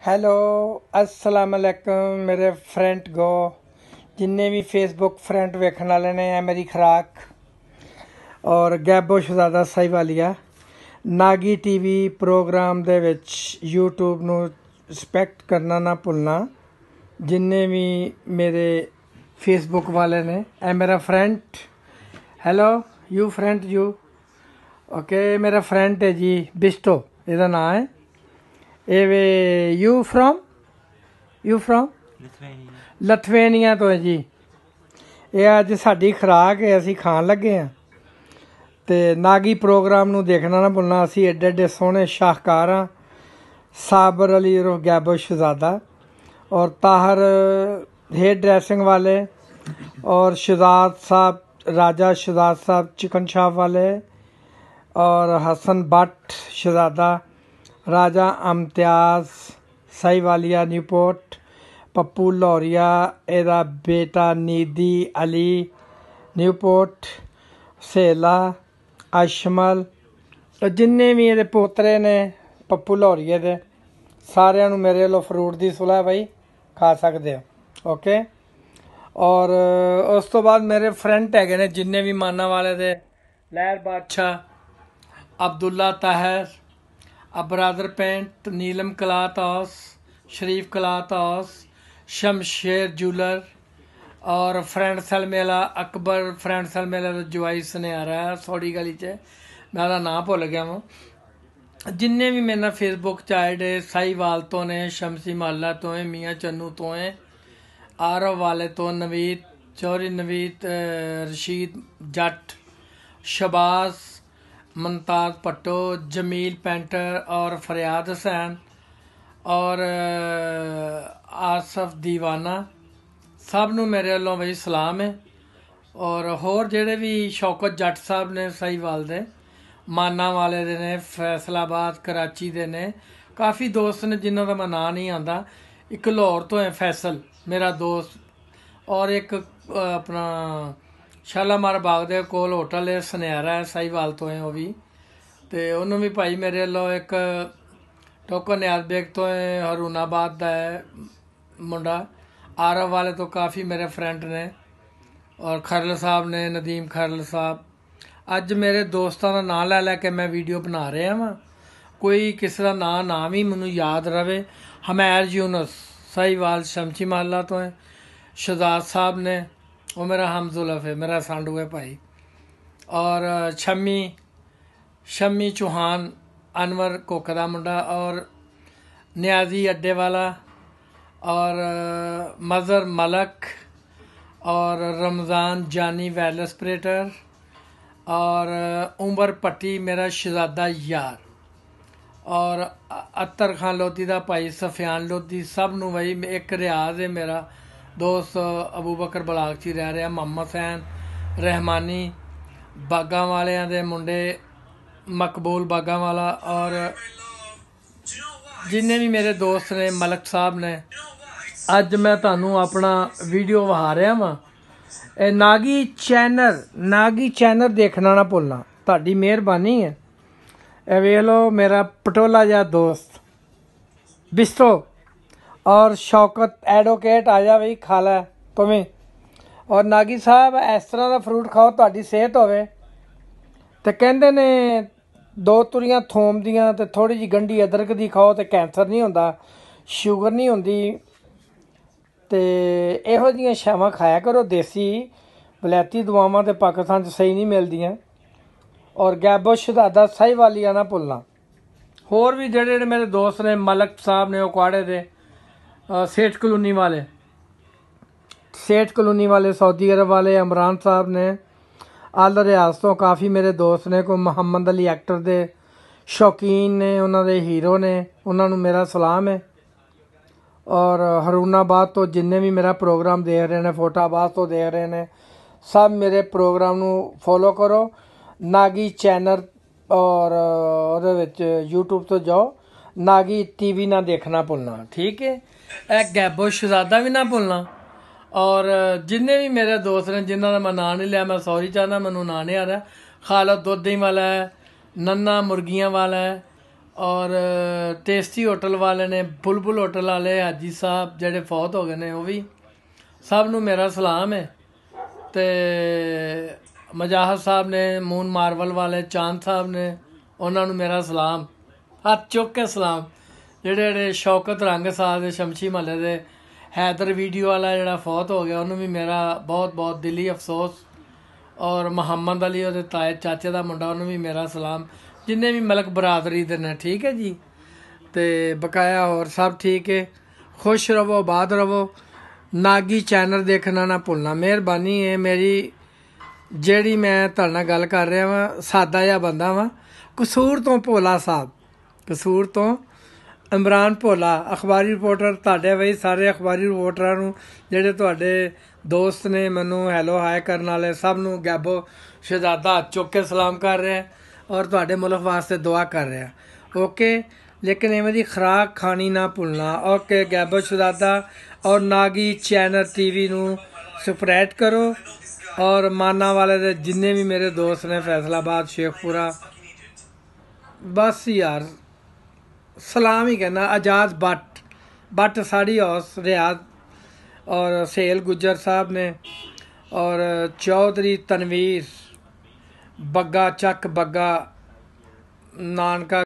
Hello अस्सलाम वालेकुम मेरे फ्रेंड गो जिन्ने भी फेसबुक फ्रेंड वेखण वाले ने है मेरी खुराक और गैबो शहजादा साहिवालिया नागी टीवी प्रोग्राम दे विच यूट्यूब नू रिस्पैक्ट करना ना भुलना जिन्ने भी मेरे फेसबुक वाले ने है मेरा friend hello you friend you okay मेरा फ्रेंड है जी बिस्टो ਇਹਦਾ ਨਾਂ है यू फ्रॉम लथवेनिया तो है जी ये अज साडी खुराक है असी खान लगे हैं तो नागी प्रोग्राम नू देखना ना भुलना असी एडे एडे सोहने शाहकार हाँ साबर अली गैबो शहजादा और ताहर हेयर ड्रेसिंग वाले और शहजाद साहब राजा शहजाद साहब चिकन शॉप वाले और हसन भट्ट शहजादा राजा इम्तियाज़ साहिवालिया न्यूपोर्ट पप्पू लाहौरिया एदा बेटा नीदी अली न्यूपोर्ट सेला अशमल जिन्ने भी ये पोतरे ने पप्पू लाहौरिया दे सारिਆਂ ਨੂੰ मेरे लो फ्रूट की सुलह भाई खा सकते हो ओके और उस तो बाद मेरे फ्रेंड है ने जिन्ने भी माना वाले दे लहर बादशाह अब्दुल्ला ताहिर अबरादर पेंट नीलम कलात हाउस शरीफ कलात हाउस शमशेर जूलर और फ्रेंड सल मेला अकबर फ्रेंड सल मेला तो जवाई सुनियारा है सौड़ी गली च मैं ਉਹਦਾ नाम भुल गया वां जिन्ने भी मेरे नाल फेसबुक च आए डे साहीवाल तो ने शमसी माला तो है मियाँ चन्नू तो है आरव वाले तो नवीद चौरी नवीद रशीद जट शबाज मुमताज़ भट्टो जमील पेंटर और फरियाद हुसैन और आसफ दीवाना सब नू मेरे वालों बई सलाम है और होर जेड़े भी शौकत जट साहब ने साहीवाल दे माना वाले दे ने फैसलाबाद कराची दे ने काफ़ी दोस्त ने जिन्हों का मैं नाम नहीं आता एक लाहौर तो है फैसल मेरा दोस्त और एक अपना शालामार बाग दे कोल होटल है सुनियारा है साहीवाल तो है वह भी तो उन्होंने भी भाई मेरे लो एक टोको नियाज बेग तो है हरूनाबाद का है मुंडा आरव वाले तो काफ़ी मेरे फ्रेंड ने और खरल साहब ने नदीम खरल साहब अज मेरे दोस्तों का नाम लै लैके मैं वीडियो बना रहा वा कोई किसी का नाम ही मैनू याद रहे हमैर यूनस साहीवाल शमशी माला तो है शहजाद साहब ने वो मेरा हमजुलफ है मेरा सांडू है भाई और शमी चौहान अनवर कोक दा मुंडा और न्याजी अड्डे वाला और मज़र मलक और रमज़ान जानी वैल स्प्रेटर और उमर पट्टी मेरा शहजादा यार और अतर खान लोधी का भाई सफियान लोधी सब नू भाई एक रियाज है मेरा दोस्त अबू बकर बलाक च रह रहा मोहम्मद हुसैन रहमानी बागा वाले दे मुंडे मकबूल बागा वाला और जिन्ने भी मेरे दोस्त ने मलक साहब ने अज मैं तुहानू अपना वीडियो वहा रहा वा नागी चैनल देखना ना भुलना तुहाडी मेहरबानी है वेख लो मेरा पटोला जा दोस्त बिस्टो और शौकत एडवोकेट आ जा बई खा लै तुम्हें और नागी साहब इस तरह का फ्रूट खाओ तुहाडी सेहत होवे ते कहंदे ने दो तुरियां थोम दियां ते थोड़ी जी गंढी अदरक दी खाओ तो कैंसर नहीं होंदा शुगर नहीं होंदी ते इहो जिहियां शावां खाया करो देसी वलैती दवावां ते पाकिस्तान च सही नहीं मिलदियां और गैबो शहजादा साहीवालिया ना भुलना होर भी जेह्ड़े मेरे दोस्त ने मलक साहब ने ओकुआड़े दे सेठ कलोनी वाले सऊदी अरब वाले इमरान साहब ने अल रियाज तो काफ़ी मेरे दोस्त ने कोई मुहम्मद अली एक्टर दे शौकीन ने उन्होंने हीरो ने उन्होंने मेरा सलाम है और हरूनाबाद तो जिन्ने भी मेरा प्रोग्राम देख रहे हैं फोटाबाद तो देख रहे हैं सब मेरे प्रोग्राम नू फॉलो करो नागी चैनल और यूट्यूब तो जाओ नागी टीवी ना देखना भुलना ठीक है एक गैबो शहजादा भी ना भुलना और जिन्ने भी मेरे दोस्त ने जिन्हों का मैं नाम नहीं लिया मैं सॉरी चाहना मैनू नाम नहीं आ रहा खालद दुध दही वाला है नन्ना मुर्गियां वाला है और टेस्टी होटल वाले ने, बुलबुल होटल वाले हाजी साहब ਜਿਹੜੇ फौत हो गए ने, वो भी सब नू मेरा सलाम है। तो मजाहर साहब ने, मून मार्वल वाले चांद साहब ने, उन्होंने मेरा सलाम, हथ चुक के सलाम। ਜਿਹੜੇ शौकत रंग साहब शमशी महल के हैदर वीडियो वाला ਜਿਹੜਾ फौत हो गया, उन्होंने भी मेरा बहुत बहुत दिली अफसोस। और मुहम्मद अली ਉਹਦੇ ਤਾਏ ਚਾਚੇ ਦਾ ਮੁੰਡਾ, ਉਹਨੂੰ ਵੀ ਮੇਰਾ ਸਲਾਮ। जिन्ने भी मलक बरादरी दे ने, ठीक है जी। तो बकाया और सब ठीक है, खुश रवो, आबाद रवो। नागी चैनल देखना ना भुलना, मेहरबानी है मेरी। ਜਿਹੜੀ मैं ਤੁਹਾਡੇ ਨਾਲ ਗੱਲ ਕਰ ਰਿਹਾ ਵਾਂ, ਸਾਦਾ ਜਿਹਾ ਬੰਦਾ ਵਾਂ, ਕਸੂਰ ਤੋਂ ਭੋਲਾ ਸਾਹਿਬ, ਕਸੂਰ ਤੋਂ ਇਮਰਾਨ ਭੋਲਾ, ਅਖਬਾਰੀ ਰਿਪੋਰਟਰ। ਤੁਹਾਡੇ ਬਈ ਸਾਰੇ ਅਖਬਾਰੀ ਰਿਪੋਰਟਰਾਂ ਨੂੰ, ਜਿਹੜੇ ਤੁਹਾਡੇ ਦੋਸਤ ਨੇ, ਮੈਨੂੰ ਹੈਲੋ ਹਾਏ ਕਰਨ ਵਾਲੇ, ਸਭ ਨੂੰ ਗੈਬੋ ਸ਼ਹਿਜ਼ਾਦਾ ਹੱਥ ਚੁੱਕ ਕੇ ਸਲਾਮ ਕਰ ਰਿਹਾ और ਤੁਹਾਡੇ ਮੁਲਕ ਵਾਸਤੇ ਦੁਆ ਕਰ ਰਿਹਾ। ओके, लेकिन इवें दी खुराक खानी ना भुलना। ओके, गैबो शहजादा और नागी चैनल TV नू सबसक्राइब करो। और माना वाले दे जिन्ने भी मेरे दोस्त ने, फैसलाबाद, शेखपुरा, बस यार सलाम ही कहना। आज़ाद बट साड़ी हाउस रियाद, और सेल गुज्जर साहब ने, और चौधरी तनवीर, बग्गा चक बग्गा, नानका